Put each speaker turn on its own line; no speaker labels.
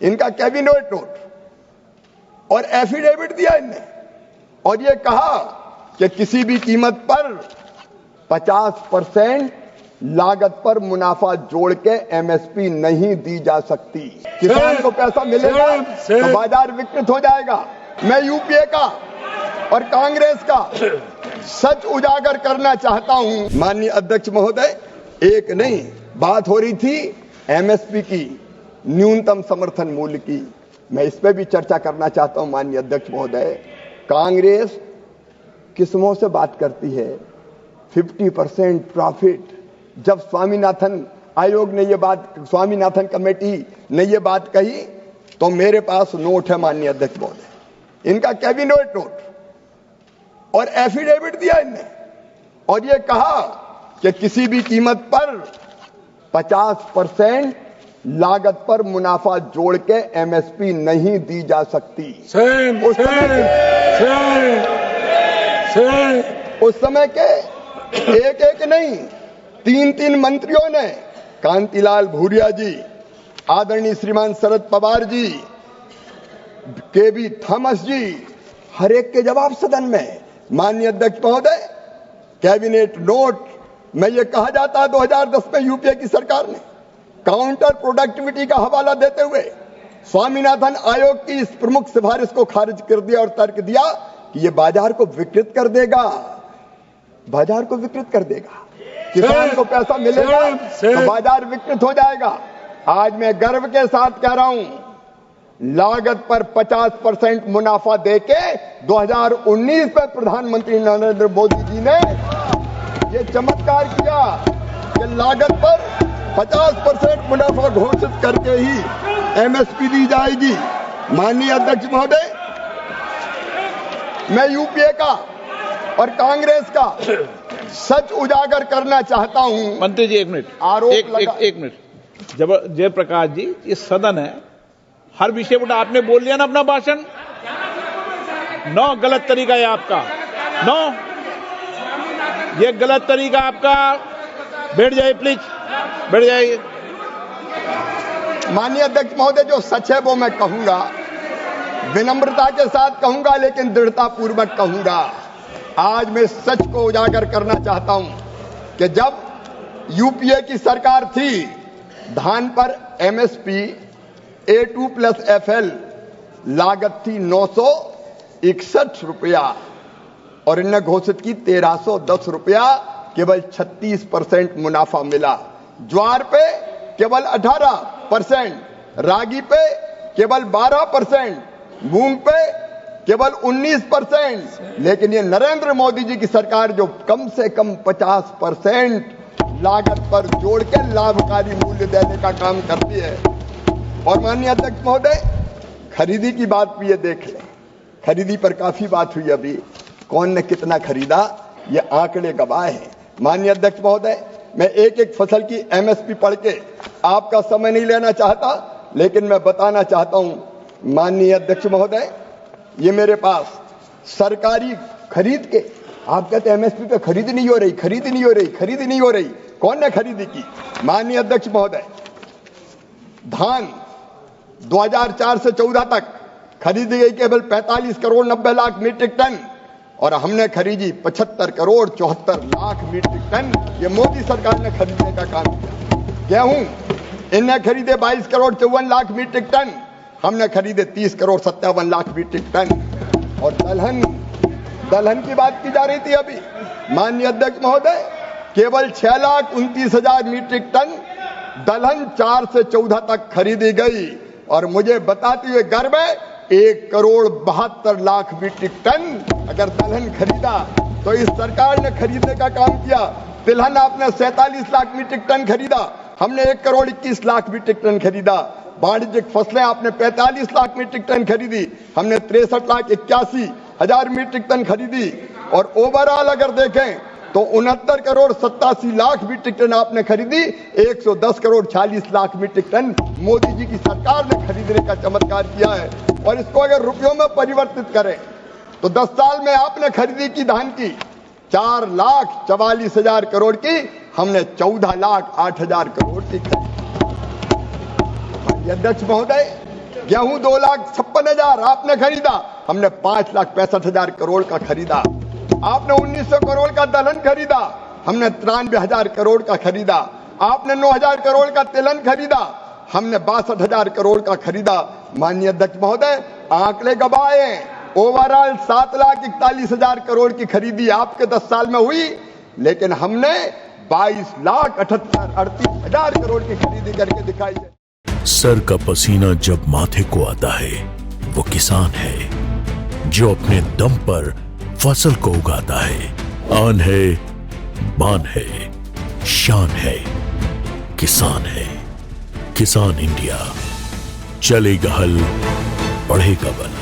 इनका cabinet note और affidavit दिया इनने और ये कहा कि किसी भी कीमत पर 50% लागत पर मुनाफा जोड़ के एमएसपी नहीं दी जा सकती। किसान को पैसा मिलेगा तो बाजार विकृत हो जाएगा। मैं यूपीए का और कांग्रेस का सच उजागर करना चाहता हूं। माननीय अध्यक्ष महोदय, एक नहीं बात हो रही थी एमएसपी की, न्यूनतम समर्थन मूल्य की। मैं इस पे भी चर्चा करना चाहता हूं। माननीय अध्यक्ष महोदय, कांग्रेस किस्मों से बात करती है 50% प्रॉफिट। जब स्वामीनाथन आयोग ने ये बात, स्वामीनाथन कमेटी ने ये बात कही तो मेरे पास नोट है माननीय अध्यक्ष महोदय, इनका कैबिनेट नोट और एफिडेविट दिया इनने और ये कहा कि किसी भी कीमत पर 50% लागत पर मुनाफा जोड़ के एमएसपी नहीं दी जा सकती। उस समय के एक एक नहीं 3 मंत्रियों ने, कांतिलाल भूरिया जी, आदरणीय श्रीमान शरद पवार जी, केबी थॉमस जी, हर एक के जवाब सदन में। माननीय अध्यक्ष महोदय, कैबिनेट नोट में यह कहा जाता है 2010 में यूपीए की सरकार ने काउंटर प्रोडक्टिविटी का हवाला देते हुए स्वामीनाथन आयोग की इस प्रमुख सिफारिश को खारिज कर दिया और तर्क दिया कि यह बाजार को विकृत कर देगा, बाजार को विकृत कर देगा। किसान को पैसा मिलेगा तो बाजार विकृत हो जाएगा। आज मैं गर्व के साथ कह रहा हूं, लागत पर 50% मुनाफा देके 2019 में प्रधानमंत्री नरेंद्र मोदी जी ने ये चमत्कार किया कि लागत पर 50% मुनाफा घोषित करके ही एमएसपी दी जाएगी। माननीय अध्यक्ष महोदय, मैं यूपीए का और कांग्रेस का सच उजागर करना चाहता हूं।
मंत्री जी एक मिनट, एक मिनट। जयप्रकाश जी, ये सदन है, हर विषय पर आपने बोल लिया ना अपना भाषण। नो, गलत तरीका है आपका। नो, ये गलत तरीका आपका। बैठ जाइए प्लीज, बैठ जाइए।
माननीय अध्यक्ष महोदय, जो सच है वो मैं कहूंगा, विनम्रता के साथ कहूंगा, लेकिन दृढ़ता पूर्वक कहूंगा। आज मैं सच को उजागर करना चाहता हूं कि जब यूपीए की सरकार थी, धान पर एमएसपी A2+FL लागत थी 961 रुपया और इन्हें घोषित की 1310 रुपया, केवल 36% मुनाफा मिला। ज्वार पे केवल 18%, रागी पे केवल 12%, मूंग पे केवल 19%। लेकिन ये नरेंद्र मोदी जी की सरकार जो कम से कम 50% लागत पर जोड़ के लाभकारी मूल्य देने का काम करती है। और माननीय अध्यक्ष महोदय, खरीदी की बात भी ये देख लें, खरीदी पर काफी बात हुई अभी, कौन ने कितना खरीदा ये आंकड़े गवाह हैं। माननीय अध्यक्ष महोदय, मैं एक एक फसल की एमएसपी पढ़ के आपका समय नहीं लेना चाहता, लेकिन मैं बताना चाहता हूं माननीय अध्यक्ष महोदय, ये मेरे पास सरकारी खरीद के, आप कहते एमएसपी पे खरीद नहीं हो रही, खरीद नहीं हो रही, खरीद नहीं हो रही, कौन ने खरीदी की? माननीय अध्यक्ष महोदय, धान 2004 से 14 तक खरीदी गई केवल 45 करोड़ 90 लाख मीट्रिक टन और हमने खरीदी 75 करोड़ 74 लाख मीट्रिक टन। ये मोदी सरकार ने खरीदने का काम किया। गेहूं इनने खरीदे 22 करोड़ 54 लाख मीट्रिक टन, हमने खरीदे 30 करोड़ 57 लाख मीट्रिक टन। और दलहन की बात की जा रही थी अभी। माननीय अध्यक्ष महोदय, केवल 6,29,000 मीट्रिक टन दलहन 4 से 14 तक खरीदी गई और मुझे बताते हुए गर्व है 1 करोड़ 72 लाख मीट्रिक टन अगर दलहन खरीदा तो इस सरकार ने खरीदने का काम किया। तिलहन आपने 47 लाख मीट्रिक टन खरीदा, हमने 1 करोड़ 21 लाख मीट्रिक टन खरीदा। वाणिज्यिक फसलें आपने 45 लाख मीट्रिक टन खरीदी, हमने 63 लाख 81 हजार मीट्रिक टन खरीदी। और ओवरऑल अगर देखें तो 69 करोड़ 87 लाख मीट्रिक टन आपने खरीदी, 110 करोड़ 40 लाख मीट्रिक टन मोदी जी की सरकार ने खरीदने का चमत्कार किया है। और इसको अगर रुपयों में परिवर्तित करें तो 10 साल में आपने खरीदी की धान की 4,44,000 करोड़ की, हमने 14,08,000 करोड़ की खरीदी। अध्यक्ष महोदय, गेहूं 2,56,000 आपने खरीदा, हमने 5,65,000 करोड़ का खरीदा। आपने 1,900 करोड़ का दलहन खरीदा, हमने 93,000 करोड़ का खरीदा। आपने 9,000 करोड़ का तिलहन खरीदा, हमने 62,000 करोड़ का खरीदा। माननीय अध्यक्ष महोदय, आंकड़े गवाए, ओवरऑल 7,41,000 करोड़ की खरीदी आपके 10 साल में हुई, लेकिन हमने 22,38,000 करोड़ की खरीदी करके दिखाई है।
सर का पसीना जब माथे को आता है, वो किसान है जो अपने दम पर फसल को उगाता है। आन है, बान है, शान है, किसान है। किसान इंडिया, चलेगा हल, बढ़ेगा बल।